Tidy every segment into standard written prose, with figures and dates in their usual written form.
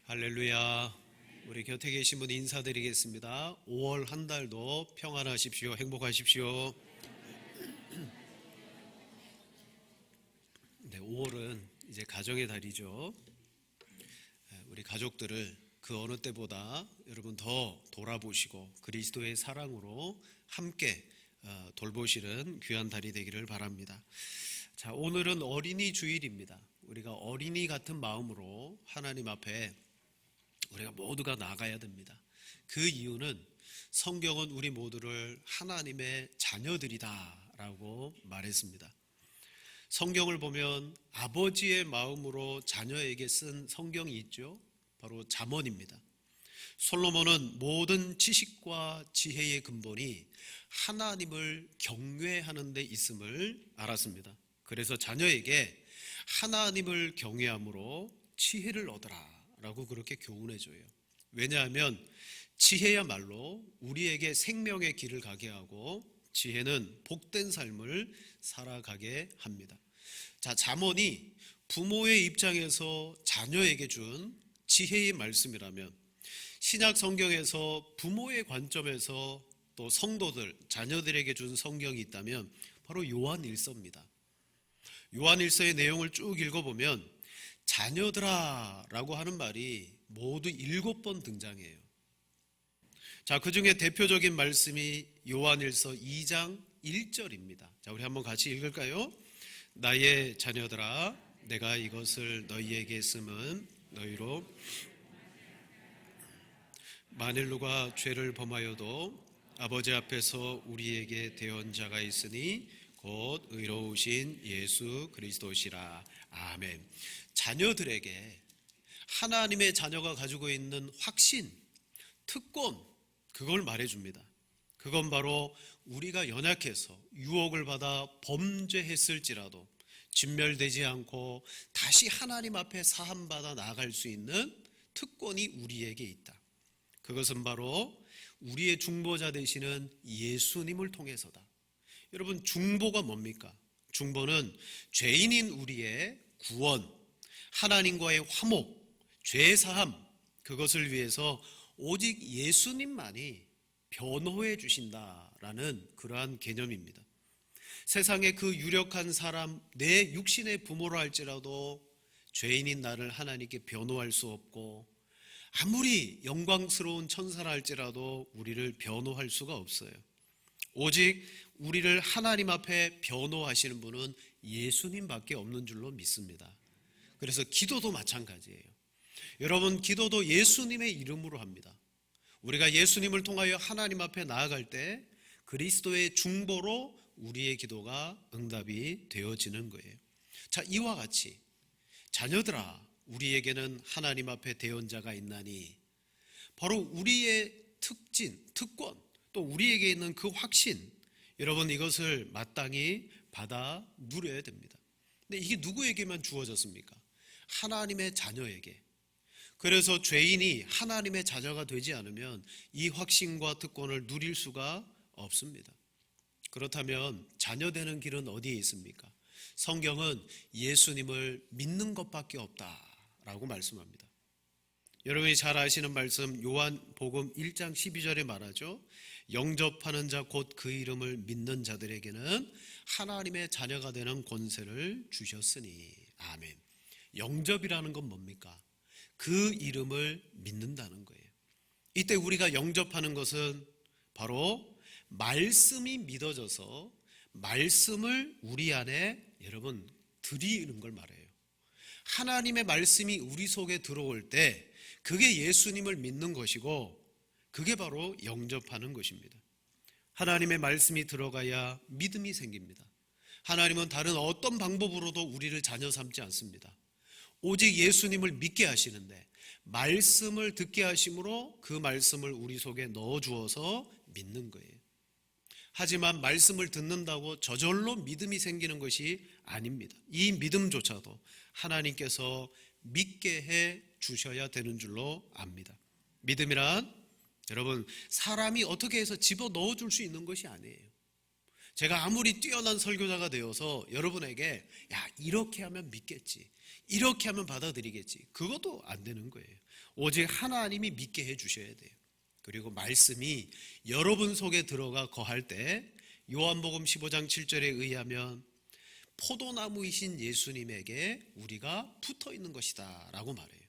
할렐루야. 우리 곁에 계신 분 인사드리겠습니다. 5월 한 달도 평안하십시오. 행복하십시오. 네, 5월은 이제 가정의 달이죠. 우리 가족들을 그 어느 때보다 여러분 더 돌아보시고 그리스도의 사랑으로 함께 돌보시는 귀한 달이 되기를 바랍니다. 자, 오늘은 어린이 주일입니다. 우리가 어린이 같은 마음으로 하나님 앞에 우리가 모두가 나가야 됩니다. 그 이유는 성경은 우리 모두를 하나님의 자녀들이다 라고 말했습니다. 성경을 보면 아버지의 마음으로 자녀에게 쓴 성경이 있죠. 바로 잠언입니다. 솔로몬은 모든 지식과 지혜의 근본이 하나님을 경외하는 데 있음을 알았습니다. 그래서 자녀에게 하나님을 경외함으로 지혜를 얻어라 라고 그렇게 교훈해줘요. 왜냐하면 지혜야말로 우리에게 생명의 길을 가게 하고 지혜는 복된 삶을 살아가게 합니다. 자, 잠언이 부모의 입장에서 자녀에게 준 지혜의 말씀이라면 신약 성경에서 부모의 관점에서 또 성도들, 자녀들에게 준 성경이 있다면 바로 요한일서입니다. 요한일서의 내용을 쭉 읽어보면 자녀들아 라고 하는 말이 모두 7번 등장해요. 자, 그 중에 대표적인 말씀이 요한일서 2장 1절입니다. 자, 우리 한번 같이 읽을까요? 나의 자녀들아, 내가 이것을 너희에게 쓰면 너희로 만일 누가 죄를 범하여도 아버지 앞에서 우리에게 대언자가 있으니 곧 의로우신 예수 그리스도시라. 아멘. 자녀들에게 하나님의 자녀가 가지고 있는 확신, 특권, 그걸 말해줍니다. 그건 바로 우리가 연약해서 유혹을 받아 범죄했을지라도 진멸되지 않고 다시 하나님 앞에 사함받아 나아갈 수 있는 특권이 우리에게 있다. 그것은 바로 우리의 중보자 되시는 예수님을 통해서다. 여러분, 중보가 뭡니까? 중보는 죄인인 우리의 구원, 하나님과의 화목, 죄사함, 그것을 위해서 오직 예수님만이 변호해 주신다라는 그러한 개념입니다. 세상의 그 유력한 사람, 내 육신의 부모라 할지라도 죄인인 나를 하나님께 변호할 수 없고 아무리 영광스러운 천사라 할지라도 우리를 변호할 수가 없어요. 오직 우리를 하나님 앞에 변호하시는 분은 예수님밖에 없는 줄로 믿습니다. 그래서 기도도 마찬가지예요. 여러분, 기도도 예수님의 이름으로 합니다. 우리가 예수님을 통하여 하나님 앞에 나아갈 때 그리스도의 중보로 우리의 기도가 응답이 되어지는 거예요. 자, 이와 같이 자녀들아, 우리에게는 하나님 앞에 대언자가 있나니 바로 우리의 특진, 특권, 또 우리에게 있는 그 확신, 여러분 이것을 마땅히 받아 누려야 됩니다. 근데 이게 누구에게만 주어졌습니까? 하나님의 자녀에게. 그래서 죄인이 하나님의 자녀가 되지 않으면 이 확신과 특권을 누릴 수가 없습니다. 그렇다면 자녀 되는 길은 어디에 있습니까? 성경은 예수님을 믿는 것밖에 없다라고 말씀합니다. 여러분이 잘 아시는 말씀 요한복음 1장 12절에 말하죠. 영접하는 자 곧 그 이름을 믿는 자들에게는 하나님의 자녀가 되는 권세를 주셨으니. 아멘. 영접이라는 건 뭡니까? 그 이름을 믿는다는 거예요. 이때 우리가 영접하는 것은 바로 말씀이 믿어져서 말씀을 우리 안에 여러분 들이는 걸 말해요. 하나님의 말씀이 우리 속에 들어올 때 그게 예수님을 믿는 것이고 그게 바로 영접하는 것입니다. 하나님의 말씀이 들어가야 믿음이 생깁니다. 하나님은 다른 어떤 방법으로도 우리를 자녀 삼지 않습니다. 오직 예수님을 믿게 하시는데 말씀을 듣게 하심으로 그 말씀을 우리 속에 넣어주어서 믿는 거예요. 하지만 말씀을 듣는다고 저절로 믿음이 생기는 것이 아닙니다. 이 믿음조차도 하나님께서 믿게 해 주셔야 되는 줄로 압니다. 믿음이란 여러분 사람이 어떻게 해서 집어 넣어줄 수 있는 것이 아니에요. 제가 아무리 뛰어난 설교자가 되어서 여러분에게 야 이렇게 하면 믿겠지, 이렇게 하면 받아들이겠지, 그것도 안 되는 거예요. 오직 하나님이 믿게 해주셔야 돼요. 그리고 말씀이 여러분 속에 들어가 거할 때 요한복음 15장 7절에 의하면 포도나무이신 예수님에게 우리가 붙어 있는 것이다 라고 말해요.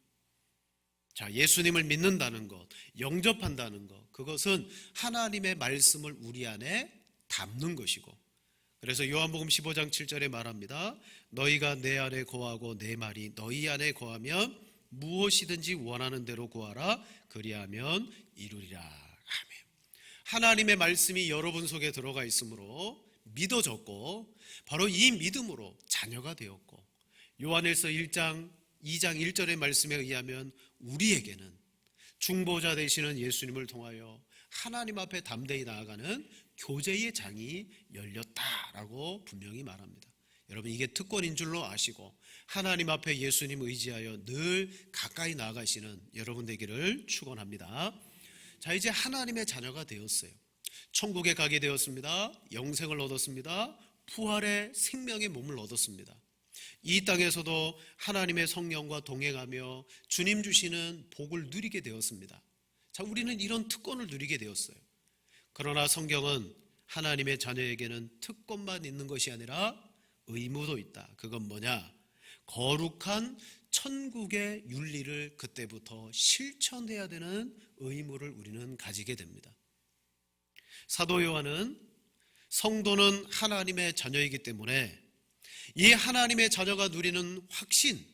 자, 예수님을 믿는다는 것, 영접한다는 것, 그것은 하나님의 말씀을 우리 안에 담는 것이고, 그래서 요한복음 15장 7절에 말합니다. 너희가 내 안에 거하고 내 말이 너희 안에 거하면 무엇이든지 원하는 대로 구하라, 그리하면 이루리라. 아멘. 하나님의 말씀이 여러분 속에 들어가 있으므로 믿어졌고, 바로 이 믿음으로 자녀가 되었고, 요한일서 1장 2장 1절의 말씀에 의하면 우리에게는 중보자 되시는 예수님을 통하여 하나님 앞에 담대히 나아가는 교제의 장이 열렸다라고 분명히 말합니다. 여러분, 이게 특권인 줄로 아시고 하나님 앞에 예수님 의지하여 늘 가까이 나아가시는 여러분 되기를 축원합니다. 자, 이제 하나님의 자녀가 되었어요. 천국에 가게 되었습니다. 영생을 얻었습니다. 부활의 생명의 몸을 얻었습니다. 이 땅에서도 하나님의 성령과 동행하며 주님 주시는 복을 누리게 되었습니다. 자, 우리는 이런 특권을 누리게 되었어요. 그러나 성경은 하나님의 자녀에게는 특권만 있는 것이 아니라 의무도 있다. 그건 뭐냐? 거룩한 천국의 윤리를 그때부터 실천해야 되는 의무를 우리는 가지게 됩니다. 사도 요한은 성도는 하나님의 자녀이기 때문에 이 하나님의 자녀가 누리는 확신,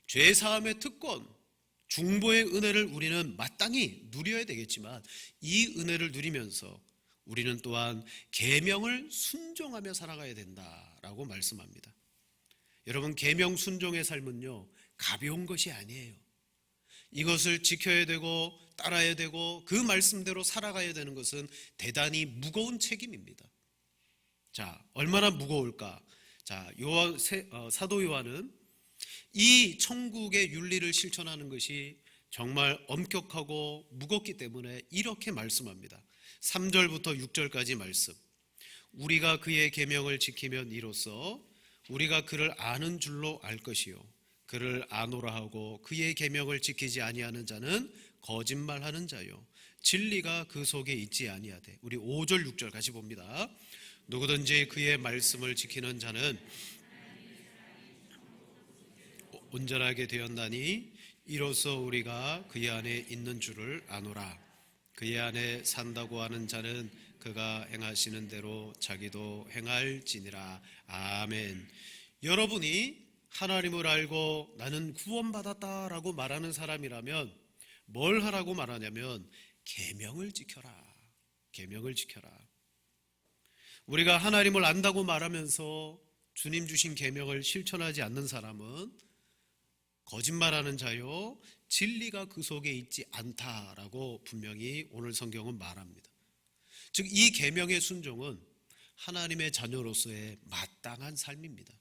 죄사함의 특권, 중보의 은혜를 우리는 마땅히 누려야 되겠지만 이 은혜를 누리면서 우리는 또한 계명을 순종하며 살아가야 된다라고 말씀합니다. 여러분, 계명 순종의 삶은요, 가벼운 것이 아니에요. 이것을 지켜야 되고 따라야 되고 그 말씀대로 살아가야 되는 것은 대단히 무거운 책임입니다. 자, 얼마나 무거울까? 자, 사도 요한은 이 천국의 윤리를 실천하는 것이 정말 엄격하고 무겁기 때문에 이렇게 말씀합니다. 3절부터 6절까지 말씀. 우리가 그의 계명을 지키면 이로써 우리가 그를 아는 줄로 알 것이요, 그를 아노라 하고 그의 계명을 지키지 아니하는 자는 거짓말하는 자요, 진리가 그 속에 있지 아니하되. 우리 5절 6절 같이 봅니다. 누구든지 그의 말씀을 지키는 자는 온전하게 되었나니 이로써 우리가 그의 안에 있는 줄을 아노라. 그의 안에 산다고 하는 자는 그가 행하시는 대로 자기도 행할지니라. 아멘. 여러분이 하나님을 알고 나는 구원받았다라고 말하는 사람이라면 뭘 하라고 말하냐면 계명을 지켜라. 계명을 지켜라. 우리가 하나님을 안다고 말하면서 주님 주신 계명을 실천하지 않는 사람은 거짓말하는 자요, 진리가 그 속에 있지 않다라고 분명히 오늘 성경은 말합니다. 즉, 이 계명의 순종은 하나님의 자녀로서의 마땅한 삶입니다.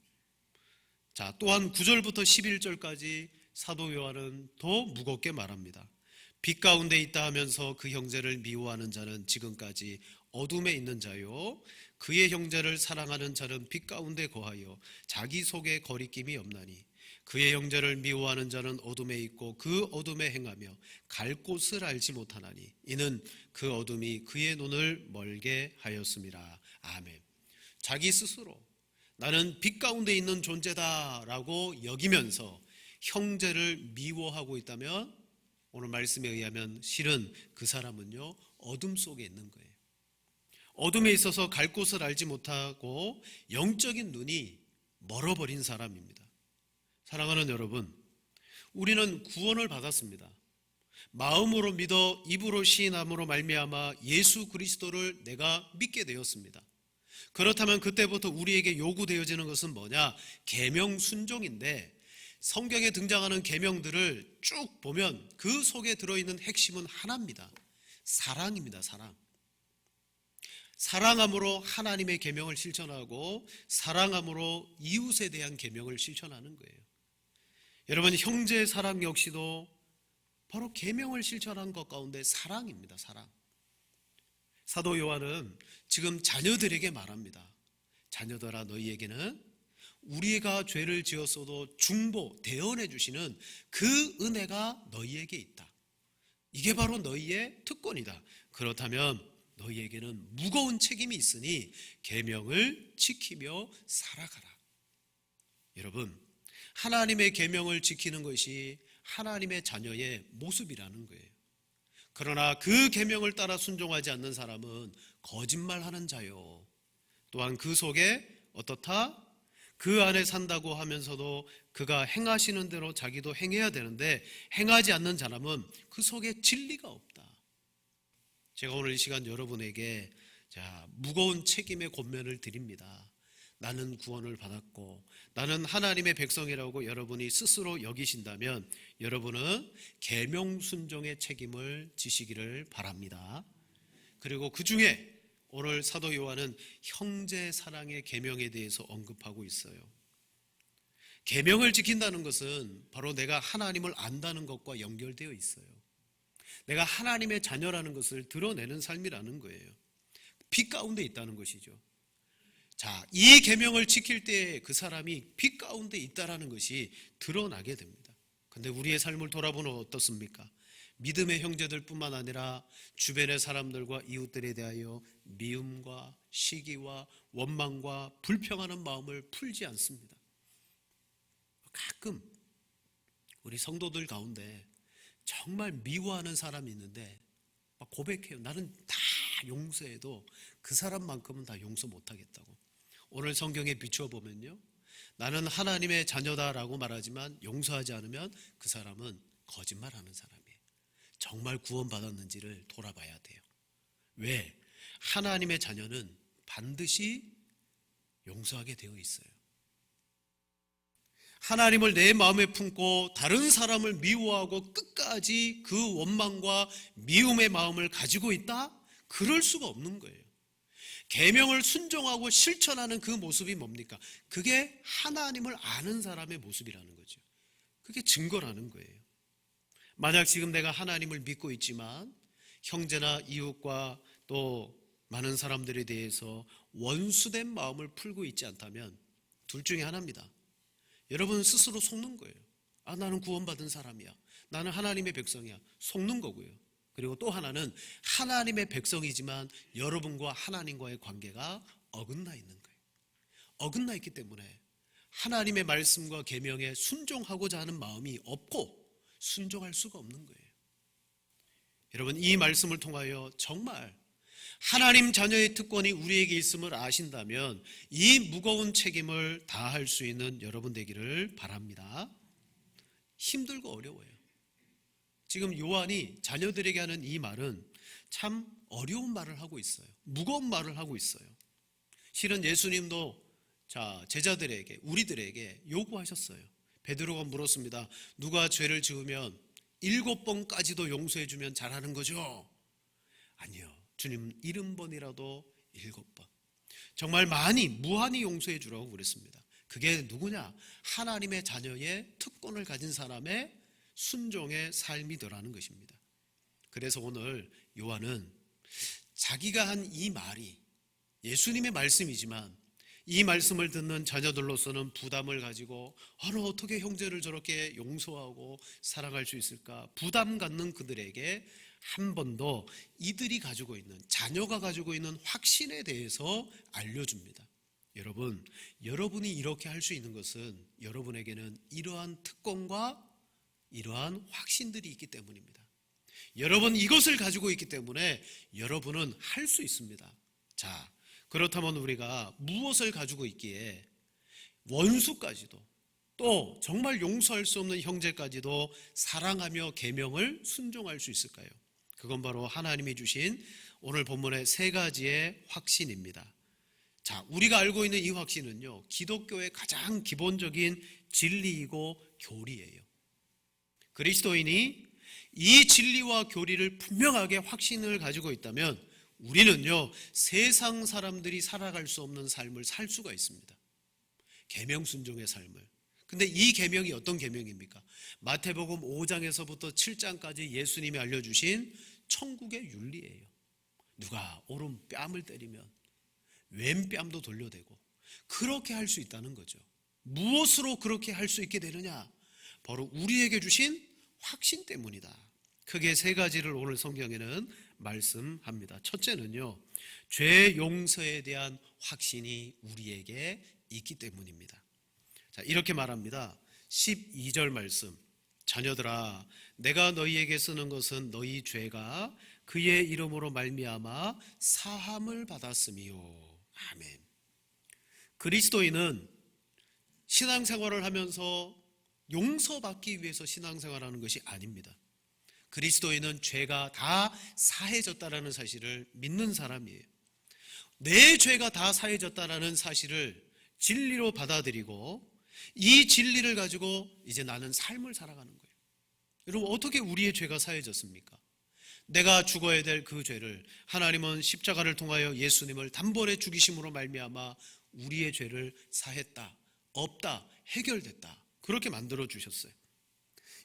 자, 또한 9절부터 11절까지 사도 요한은 더 무겁게 말합니다. 빛 가운데 있다 하면서 그 형제를 미워하는 자는 지금까지 어둠에 있는 자요, 그의 형제를 사랑하는 자는 빛 가운데 거하여 자기 속에 거리낌이 없나니 그의 형제를 미워하는 자는 어둠에 있고 그 어둠에 행하며 갈 곳을 알지 못하나니 이는 그 어둠이 그의 눈을 멀게 하였음이라. 아멘. 자기 스스로 나는 빛 가운데 있는 존재다라고 여기면서 형제를 미워하고 있다면 오늘 말씀에 의하면 실은 그 사람은요, 어둠 속에 있는 거예요. 어둠에 있어서 갈 곳을 알지 못하고 영적인 눈이 멀어버린 사람입니다. 사랑하는 여러분, 우리는 구원을 받았습니다. 마음으로 믿어 입으로 시인함으로 말미암아 예수 그리스도를 내가 믿게 되었습니다. 그렇다면 그때부터 우리에게 요구되어지는 것은 뭐냐? 계명 순종인데, 성경에 등장하는 계명들을 쭉 보면 그 속에 들어있는 핵심은 하나입니다. 사랑입니다. 사랑. 사랑함으로 하나님의 계명을 실천하고 사랑함으로 이웃에 대한 계명을 실천하는 거예요. 여러분, 형제의 사랑 역시도 바로 계명을 실천한 것 가운데 사랑입니다. 사랑. 사도 요한은 지금 자녀들에게 말합니다. 자녀들아, 너희에게는 우리가 죄를 지었어도 중보, 대언해 주시는 그 은혜가 너희에게 있다. 이게 바로 너희의 특권이다. 그렇다면 너희에게는 무거운 책임이 있으니 계명을 지키며 살아가라. 여러분, 하나님의 계명을 지키는 것이 하나님의 자녀의 모습이라는 거예요. 그러나 그 계명을 따라 순종하지 않는 사람은 거짓말하는 자요. 또한 그 속에 어떻다? 그 안에 산다고 하면서도 그가 행하시는 대로 자기도 행해야 되는데 행하지 않는 사람은 그 속에 진리가 없다. 제가 오늘 이 시간 여러분에게 무거운 책임의 권면을 드립니다. 나는 구원을 받았고 나는 하나님의 백성이라고 여러분이 스스로 여기신다면 여러분은 계명 순종의 책임을 지시기를 바랍니다. 그리고 그 중에 오늘 사도 요한은 형제 사랑의 계명에 대해서 언급하고 있어요. 계명을 지킨다는 것은 바로 내가 하나님을 안다는 것과 연결되어 있어요. 내가 하나님의 자녀라는 것을 드러내는 삶이라는 거예요. 빛 가운데 있다는 것이죠. 이 계명을 지킬 때 그 사람이 빛 가운데 있다라는 것이 드러나게 됩니다. 그런데 우리의 삶을 돌아보면 어떻습니까? 믿음의 형제들 뿐만 아니라 주변의 사람들과 이웃들에 대하여 미움과 시기와 원망과 불평하는 마음을 풀지 않습니다. 가끔 우리 성도들 가운데 정말 미워하는 사람이 있는데 막 고백해요. 나는 다 용서해도 그 사람만큼은 다 용서 못하겠다고. 오늘 성경에 비추어 보면요, 나는 하나님의 자녀다라고 말하지만 용서하지 않으면 그 사람은 거짓말하는 사람이에요. 정말 구원받았는지를 돌아봐야 돼요. 왜? 하나님의 자녀는 반드시 용서하게 되어 있어요. 하나님을 내 마음에 품고 다른 사람을 미워하고 끝까지 그 원망과 미움의 마음을 가지고 있다? 그럴 수가 없는 거예요. 계명을 순종하고 실천하는 그 모습이 뭡니까? 그게 하나님을 아는 사람의 모습이라는 거죠. 그게 증거라는 거예요. 만약 지금 내가 하나님을 믿고 있지만 형제나 이웃과 또 많은 사람들에 대해서 원수된 마음을 풀고 있지 않다면 둘 중에 하나입니다. 여러분 스스로 속는 거예요. 나는 구원받은 사람이야. 나는 하나님의 백성이야. 속는 거고요. 그리고 또 하나는 하나님의 백성이지만 여러분과 하나님과의 관계가 어긋나 있는 거예요. 어긋나 있기 때문에 하나님의 말씀과 계명에 순종하고자 하는 마음이 없고 순종할 수가 없는 거예요. 여러분, 이 말씀을 통하여 정말 하나님 자녀의 특권이 우리에게 있음을 아신다면 이 무거운 책임을 다할 수 있는 여러분 되기를 바랍니다. 힘들고 어려워요. 지금 요한이 자녀들에게 하는 이 말은 참 어려운 말을 하고 있어요. 무거운 말을 하고 있어요. 실은 예수님도 제자들에게, 우리들에게 요구하셨어요. 베드로가 물었습니다. 누가 죄를 지으면 7번까지도 용서해주면 잘하는 거죠? 아니요. 주님 70번이라도 7번. 정말 많이 무한히 용서해 주라고 그랬습니다. 그게 누구냐? 하나님의 자녀의 특권을 가진 사람의 순종의 삶이더라는 것입니다. 그래서 오늘 요한은 자기가 한 이 말이 예수님의 말씀이지만 이 말씀을 듣는 자녀들로서는 부담을 가지고 너 어떻게 형제를 저렇게 용서하고 사랑할 수 있을까? 부담 갖는 그들에게 한 번 더 이들이 가지고 있는, 자녀가 가지고 있는 확신에 대해서 알려줍니다. 여러분, 여러분이 이렇게 할 수 있는 것은 여러분에게는 이러한 특권과 이러한 확신들이 있기 때문입니다. 여러분 이것을 가지고 있기 때문에 여러분은 할 수 있습니다. 그렇다면 우리가 무엇을 가지고 있기에 원수까지도 또 정말 용서할 수 없는 형제까지도 사랑하며 계명을 순종할 수 있을까요? 그건 바로 하나님이 주신 오늘 본문의 3가지의 확신입니다. 우리가 알고 있는 이 확신은요, 기독교의 가장 기본적인 진리이고 교리예요. 그리스도인이 이 진리와 교리를 분명하게 확신을 가지고 있다면 우리는요, 세상 사람들이 살아갈 수 없는 삶을 살 수가 있습니다. 계명 순종의 삶을. 근데 이 계명이 어떤 계명입니까? 마태복음 5장에서부터 7장까지 예수님이 알려주신 천국의 윤리예요. 누가 오른 뺨을 때리면 왼 뺨도 돌려대고 그렇게 할 수 있다는 거죠. 무엇으로 그렇게 할 수 있게 되느냐? 바로 우리에게 주신 확신 때문이다. 크게 세 가지를 오늘 성경에는 말씀합니다. 첫째는요, 죄 용서에 대한 확신이 우리에게 있기 때문입니다. 자, 이렇게 말합니다. 12절 말씀. 자녀들아, 내가 너희에게 쓰는 것은 너희 죄가 그의 이름으로 말미암아 사함을 받았음이요. 아멘. 그리스도인은 신앙생활을 하면서 용서받기 위해서 신앙생활하는 것이 아닙니다. 그리스도인은 죄가 다 사해졌다라는 사실을 믿는 사람이에요. 내 죄가 다 사해졌다라는 사실을 진리로 받아들이고 이 진리를 가지고 이제 나는 삶을 살아가는 거예요. 여러분, 어떻게 우리의 죄가 사해졌습니까? 내가 죽어야 될 그 죄를 하나님은 십자가를 통하여 예수님을 단번에 죽이심으로 말미암아 우리의 죄를 사했다, 없다, 해결됐다, 그렇게 만들어 주셨어요.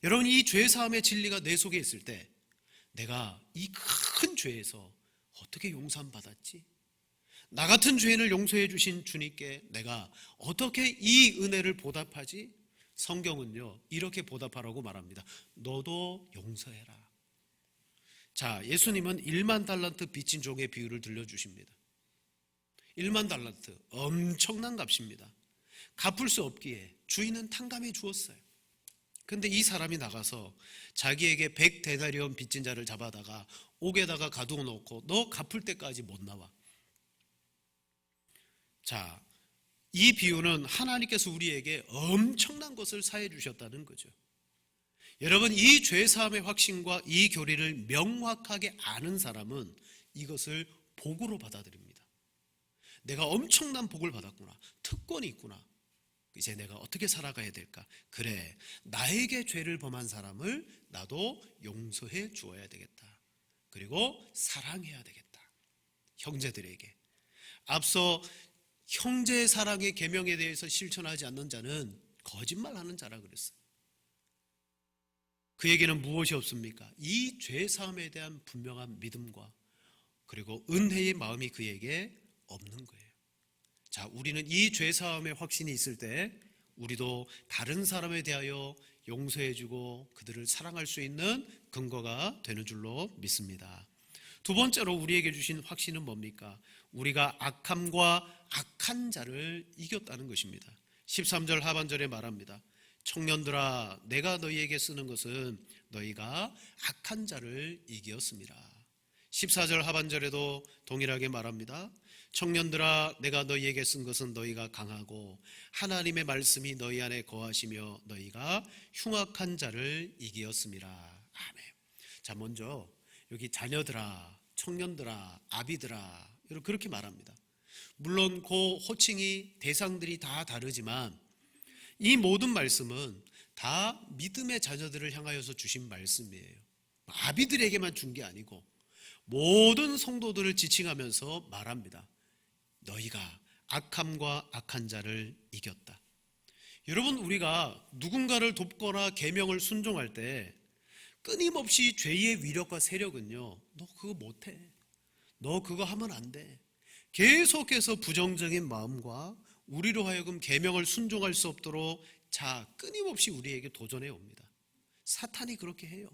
여러분, 이 죄사함의 진리가 내 속에 있을 때 내가 이 큰 죄에서 어떻게 용서받았지? 나 같은 죄인을 용서해 주신 주님께 내가 어떻게 이 은혜를 보답하지? 성경은요, 이렇게 보답하라고 말합니다. 너도 용서해라. 자, 예수님은 1만 달란트 빚진 종의 비유를 들려주십니다. 1만 달란트, 엄청난 값입니다. 갚을 수 없기에 주인은 탕감해 주었어요. 근데 이 사람이 나가서 자기에게 100데나리온 빚진 자를 잡아다가 옥에다가 가두어 놓고 너 갚을 때까지 못 나와. 자, 이 비유는 하나님께서 우리에게 엄청난 것을 사해 주셨다는 거죠. 여러분, 이 죄사함의 확신과 이 교리를 명확하게 아는 사람은 이것을 복으로 받아들입니다. 내가 엄청난 복을 받았구나, 특권이 있구나, 이제 내가 어떻게 살아가야 될까? 그래, 나에게 죄를 범한 사람을 나도 용서해 주어야 되겠다. 그리고 사랑해야 되겠다. 형제들에게. 앞서 형제 사랑의 계명에 대해서 실천하지 않는 자는 거짓말하는 자라 그랬어요. 그에게는 무엇이 없습니까? 이 죄사함에 대한 분명한 믿음과 그리고 은혜의 마음이 그에게 없는 거예요. 자, 우리는 이 죄사함의 확신이 있을 때 우리도 다른 사람에 대하여 용서해주고 그들을 사랑할 수 있는 근거가 되는 줄로 믿습니다. 두 번째로 우리에게 주신 확신은 뭡니까? 우리가 악함과 악한 자를 이겼다는 것입니다. 13절 하반절에 말합니다. 청년들아, 내가 너희에게 쓰는 것은 너희가 악한 자를 이기었습니다. 14절 하반절에도 동일하게 말합니다. 청년들아, 내가 너희에게 쓴 것은 너희가 강하고 하나님의 말씀이 너희 안에 거하시며 너희가 흉악한 자를 이기었습니다. 아멘. 자, 먼저 여기 자녀들아, 청년들아, 아비들아, 그렇게 말합니다. 물론 그 호칭이 대상들이 다 다르지만 이 모든 말씀은 다 믿음의 자녀들을 향하여서 주신 말씀이에요. 아비들에게만 준 게 아니고 모든 성도들을 지칭하면서 말합니다. 너희가 악함과 악한 자를 이겼다. 여러분, 우리가 누군가를 돕거나 계명을 순종할 때 끊임없이 죄의 위력과 세력은요, 너 그거 못해, 너 그거 하면 안 돼, 계속해서 부정적인 마음과 우리로 하여금 계명을 순종할 수 없도록 끊임없이 우리에게 도전해 옵니다. 사탄이 그렇게 해요.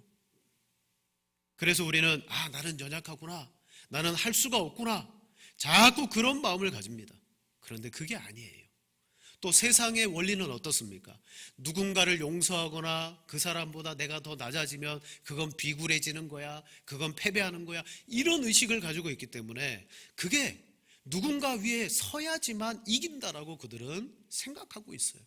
그래서 우리는 나는 연약하구나, 나는 할 수가 없구나, 자꾸 그런 마음을 가집니다. 그런데 그게 아니에요. 또 세상의 원리는 어떻습니까? 누군가를 용서하거나 그 사람보다 내가 더 낮아지면 그건 비굴해지는 거야, 그건 패배하는 거야, 이런 의식을 가지고 있기 때문에 그게 누군가 위에 서야지만 이긴다라고 그들은 생각하고 있어요.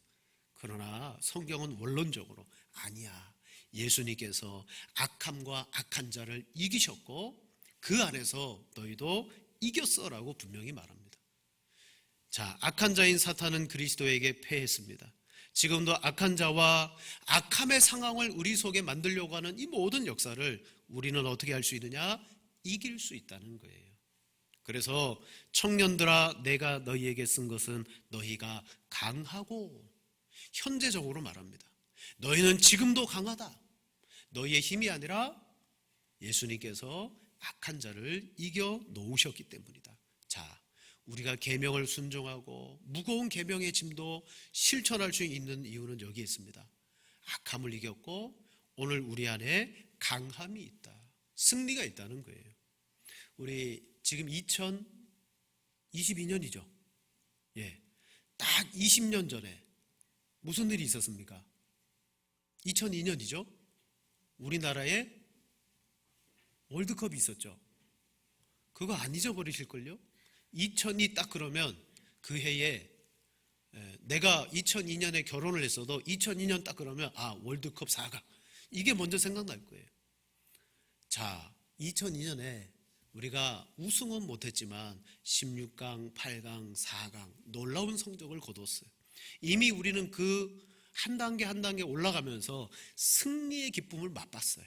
그러나 성경은 원론적으로 아니야. 예수님께서 악함과 악한 자를 이기셨고 그 안에서 너희도 이겼어라고 분명히 말합니다. 자, 악한 자인 사탄은 그리스도에게 패했습니다. 지금도 악한 자와 악함의 상황을 우리 속에 만들려고 하는 이 모든 역사를 우리는 어떻게 할 수 있느냐? 이길 수 있다는 거예요. 그래서 청년들아, 내가 너희에게 쓴 것은 너희가 강하고, 현재적으로 말합니다. 너희는 지금도 강하다. 너희의 힘이 아니라 예수님께서 악한 자를 이겨 놓으셨기 때문이다. 자, 우리가 계명을 순종하고 무거운 계명의 짐도 실천할 수 있는 이유는 여기에 있습니다. 악함을 이겼고 오늘 우리 안에 강함이 있다. 승리가 있다는 거예요. 우리 지금 2022년이죠. 예, 딱 20년 전에 무슨 일이 있었습니까? 2002년이죠. 우리나라에 월드컵이 있었죠. 그거 안 잊어버리실걸요? 2002 딱 그러면 그 해에 내가 2002년에 결혼을 했어도 2002년 딱 그러면 월드컵 4강 이게 먼저 생각날 거예요. 자, 2002년에 우리가 우승은 못했지만 16강, 8강, 4강 놀라운 성적을 거뒀어요. 이미 우리는 그 한 단계 한 단계 올라가면서 승리의 기쁨을 맛봤어요.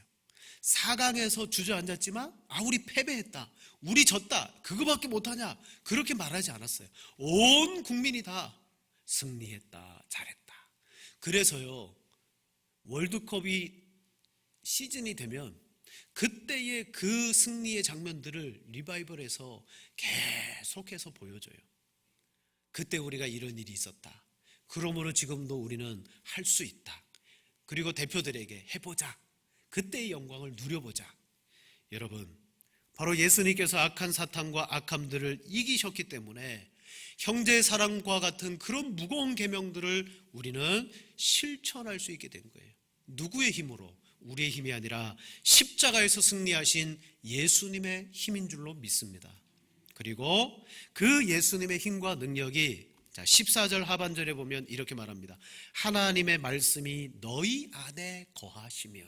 4강에서 주저앉았지만 우리 패배했다, 우리 졌다, 그거밖에 못하냐 그렇게 말하지 않았어요. 온 국민이 다 승리했다, 잘했다. 그래서요, 월드컵이 시즌이 되면 그때의 그 승리의 장면들을 리바이벌해서 계속해서 보여줘요. 그때 우리가 이런 일이 있었다, 그러므로 지금도 우리는 할 수 있다, 그리고 대표들에게 해보자, 그때의 영광을 누려보자. 여러분, 바로 예수님께서 악한 사탄과 악함들을 이기셨기 때문에 형제의 사랑과 같은 그런 무거운 계명들을 우리는 실천할 수 있게 된 거예요. 누구의 힘으로? 우리의 힘이 아니라 십자가에서 승리하신 예수님의 힘인 줄로 믿습니다. 그리고 그 예수님의 힘과 능력이 14절 하반절에 보면 이렇게 말합니다. 하나님의 말씀이 너희 안에 거하시며,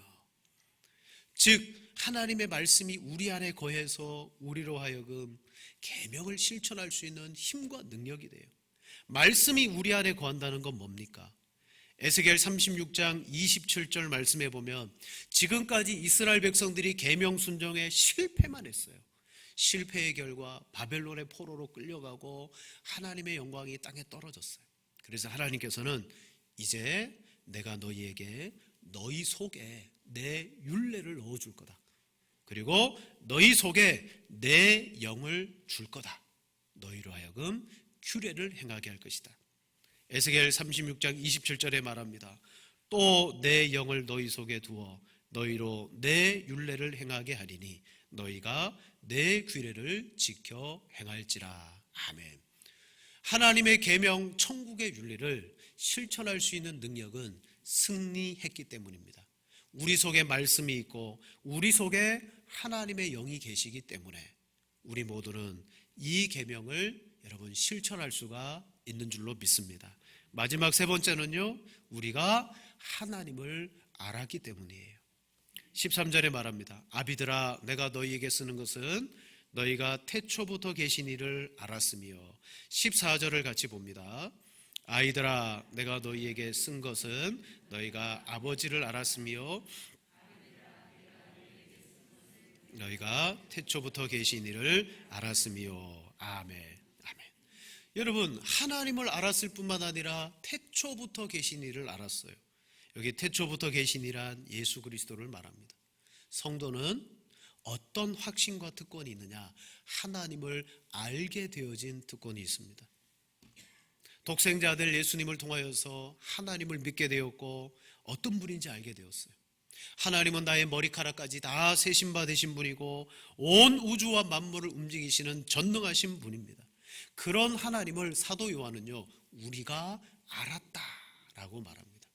즉 하나님의 말씀이 우리 안에 거해서 우리로 하여금 계명을 실천할 수 있는 힘과 능력이 돼요. 말씀이 우리 안에 거한다는 건 뭡니까? 에스겔 36장 27절 말씀에 보면 지금까지 이스라엘 백성들이 계명 순종에 실패만 했어요. 실패의 결과 바벨론의 포로로 끌려가고 하나님의 영광이 땅에 떨어졌어요. 그래서 하나님께서는 이제 내가 너희에게 너희 속에 내 율례를 넣어줄 거다, 그리고 너희 속에 내 영을 줄 거다, 너희로 하여금 규례를 행하게 할 것이다. 에스겔 36장 27절에 말합니다. 또 내 영을 너희 속에 두어 너희로 내 율례를 행하게 하리니 너희가 내 규례를 지켜 행할지라. 아멘. 하나님의 계명 천국의 율례를 실천할 수 있는 능력은 승리했기 때문입니다. 우리 속에 말씀이 있고 우리 속에 하나님의 영이 계시기 때문에 우리 모두는 이 계명을 여러분 실천할 수가 있는 줄로 믿습니다. 마지막 세 번째는요, 우리가 하나님을 알았기 때문이에요. 13절에 말합니다. 아비들아, 내가 너희에게 쓰는 것은 너희가 태초부터 계신 이를 알았으며, 14절을 같이 봅니다. 아이들아, 내가 너희에게 쓴 것은 너희가 아버지를 알았으며 너희가 태초부터 계신 이를 알았으며. 아멘. 아멘. 여러분, 하나님을 알았을 뿐만 아니라 태초부터 계신 이를 알았어요. 여기 태초부터 계신 이란 예수 그리스도를 말합니다. 성도는 어떤 확신과 특권이 있느냐? 하나님을 알게 되어진 특권이 있습니다. 독생자 아들 예수님을 통하여서 하나님을 믿게 되었고 어떤 분인지 알게 되었어요. 하나님은 나의 머리카락까지 다 세신 바 되신 분이고 온 우주와 만물을 움직이시는 전능하신 분입니다. 그런 하나님을 사도 요한은요, 우리가 알았다라고 말합니다.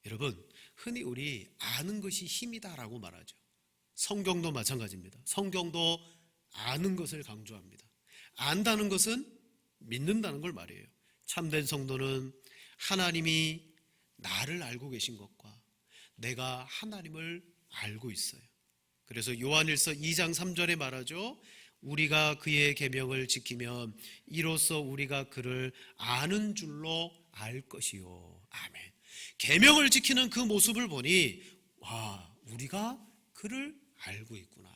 여러분, 흔히 우리 아는 것이 힘이다라고 말하죠. 성경도 마찬가지입니다. 성경도 아는 것을 강조합니다. 안다는 것은 믿는다는 걸 말해요. 참된 성도는 하나님이 나를 알고 계신 것과 내가 하나님을 알고 있어요. 그래서 요한일서 2장 3절에 말하죠. 우리가 그의 계명을 지키면 이로써 우리가 그를 아는 줄로 알 것이요. 아멘. 계명을 지키는 그 모습을 보니 와, 우리가 그를 알고 있구나.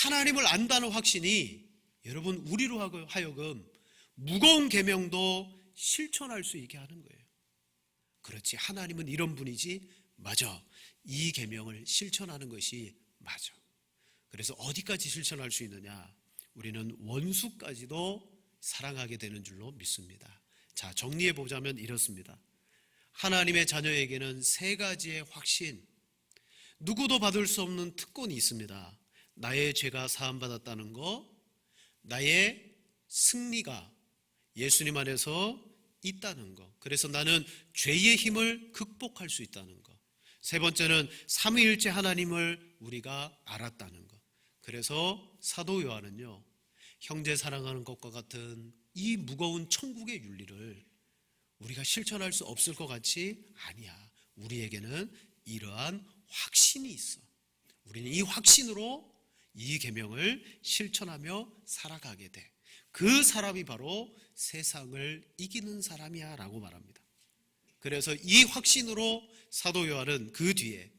하나님을 안다는 확신이 여러분 우리로 하여금 무거운 계명도 실천할 수 있게 하는 거예요. 그렇지, 하나님은 이런 분이지. 맞아, 이 계명을 실천하는 것이 맞아. 그래서 어디까지 실천할 수 있느냐? 우리는 원수까지도 사랑하게 되는 줄로 믿습니다. 자, 정리해 보자면 이렇습니다. 하나님의 자녀에게는 세 가지의 확신, 누구도 받을 수 없는 특권이 있습니다. 나의 죄가 사함받았다는 거, 나의 승리가 예수님 안에서 있다는 거, 그래서 나는 죄의 힘을 극복할 수 있다는 거. 세 번째는 삼위일체 하나님을 우리가 알았다는 거. 그래서 사도 요한은요, 형제 사랑하는 것과 같은 이 무거운 천국의 윤리를 우리가 실천할 수 없을 것 같이, 아니야, 우리에게는 이러한 확신이 있어. 우리는 이 확신으로 이 계명을 실천하며 살아가게 돼. 그 사람이 바로 세상을 이기는 사람이야 라고 말합니다. 그래서 이 확신으로 사도 요한은 그 뒤에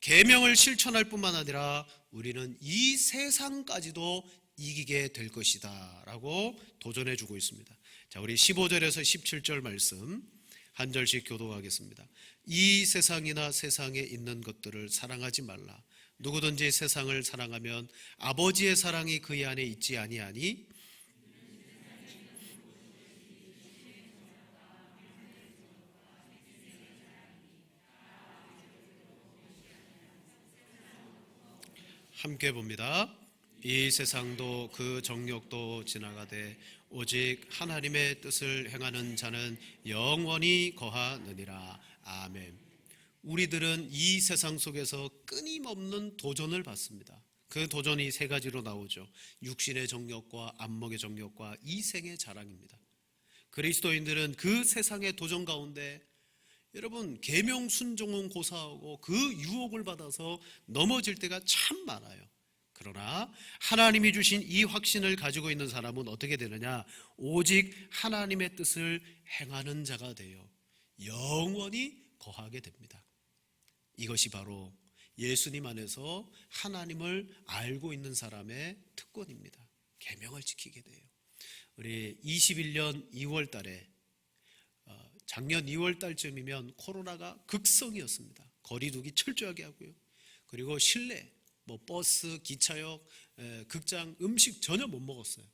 계명을 실천할 뿐만 아니라 우리는 이 세상까지도 이기게 될 것이다 라고 도전해 주고 있습니다. 자, 우리 15절에서 17절 말씀 한 절씩 교독하겠습니다. 이 세상이나 세상에 있는 것들을 사랑하지 말라. 누구든지 세상을 사랑하면 아버지의 사랑이 그의 안에 있지 아니하니 함께 봅니다. 이 세상도 그 정욕도 지나가되 오직 하나님의 뜻을 행하는 자는 영원히 거하느니라. 아멘. 우리들은 이 세상 속에서 끊임없는 도전을 받습니다. 그 도전이 세 가지로 나오죠. 육신의 정욕과 안목의 정욕과 이생의 자랑입니다. 그리스도인들은 그 세상의 도전 가운데 여러분 계명 순종은 고사하고 그 유혹을 받아서 넘어질 때가 참 많아요. 그러나 하나님이 주신 이 확신을 가지고 있는 사람은 어떻게 되느냐? 오직 하나님의 뜻을 행하는 자가 되어 영원히 거하게 됩니다. 이것이 바로 예수님 안에서 하나님을 알고 있는 사람의 특권입니다. 계명을 지키게 돼요. 우리 21년 2월 달에 작년 2월 달쯤이면 코로나가 극성이었습니다. 거리두기 철저하게 하고요. 그리고 실내 버스, 기차역, 극장, 음식 전혀 못 먹었어요.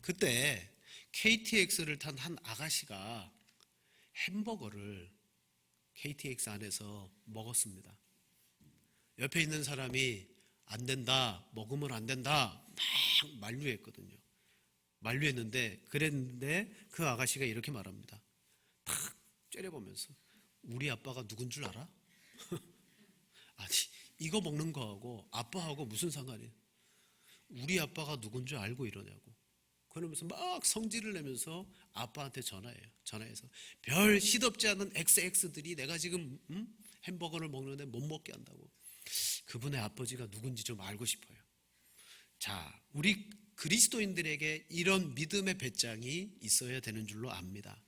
그때 KTX를 탄 한 아가씨가 햄버거를 KTX 안에서 먹었습니다. 옆에 있는 사람이 안 된다, 먹으면 안 된다 막 만류했거든요. 만류했는데 그랬는데 그 아가씨가 이렇게 말합니다. 탁 째려보면서 우리 아빠가 누군 줄 알아? 아니 이거 먹는 거하고 아빠하고 무슨 상관이에요? 우리 아빠가 누군 줄 알고 이러냐고. 그러면서 막 성질을 내면서 아빠한테 전화해서 별 시덥지 않은 XX들이 내가 지금 햄버거를 먹는데 못 먹게 한다고. 그분의 아버지가 누군지 좀 알고 싶어요. 자, 우리 그리스도인들에게 이런 믿음의 배짱이 있어야 되는 줄로 압니다.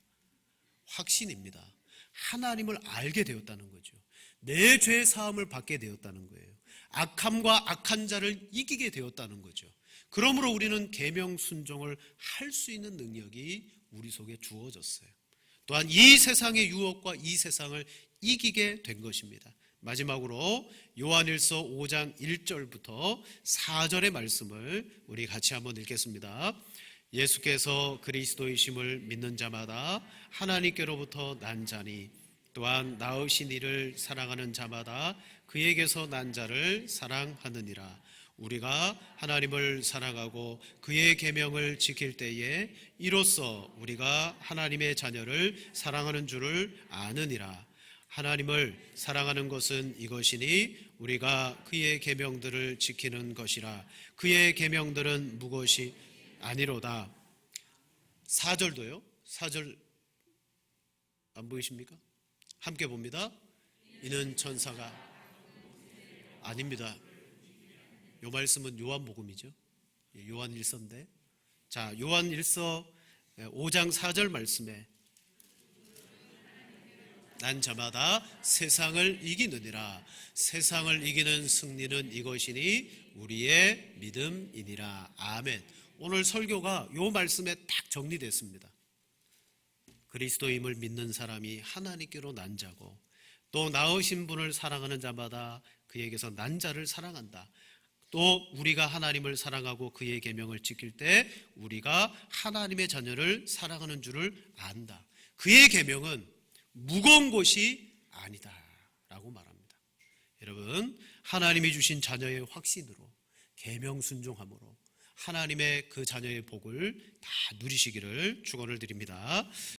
확신입니다. 하나님을 알게 되었다는 거죠. 내 죄 사함을 받게 되었다는 거예요. 악함과 악한 자를 이기게 되었다는 거죠. 그러므로 우리는 계명 순종을 할 수 있는 능력이 우리 속에 주어졌어요. 또한 이 세상의 유혹과 이 세상을 이기게 된 것입니다. 마지막으로 요한일서 5장 1절부터 4절의 말씀을 우리 같이 한번 읽겠습니다. 예수께서 그리스도이심을 믿는 자마다 하나님께로부터 난 자니 또한 낳으신 이를 사랑하는 자마다 그에게서 난 자를 사랑하느니라. 우리가 하나님을 사랑하고 그의 계명을 지킬 때에 이로써 우리가 하나님의 자녀를 사랑하는 줄을 아느니라. 하나님을 사랑하는 것은 이것이니 우리가 그의 계명들을 지키는 것이라. 그의 계명들은 무엇이 아니로다. 4절도요. 4절 안 보이십니까? 함께 봅니다. 이는 천사가 아닙니다. 요 말씀은 요한복음이죠. 요한일서인데, 자, 요한일서 5장 4절 말씀에 난 자마다 세상을 이기느니라. 세상을 이기는 승리는 이것이니 우리의 믿음이니라. 아멘. 오늘 설교가 요 말씀에 딱 정리됐습니다. 그리스도임을 믿는 사람이 하나님께로 난 자고 또 낳으신 분을 사랑하는 자마다 그에게서 난 자를 사랑한다. 또 우리가 하나님을 사랑하고 그의 계명을 지킬 때 우리가 하나님의 자녀를 사랑하는 줄을 안다. 그의 계명은 무거운 것이 아니다 라고 말합니다. 여러분, 하나님이 주신 자녀의 확신으로 계명 순종함으로 하나님의 그 자녀의 복을 다 누리시기를 축원을 드립니다.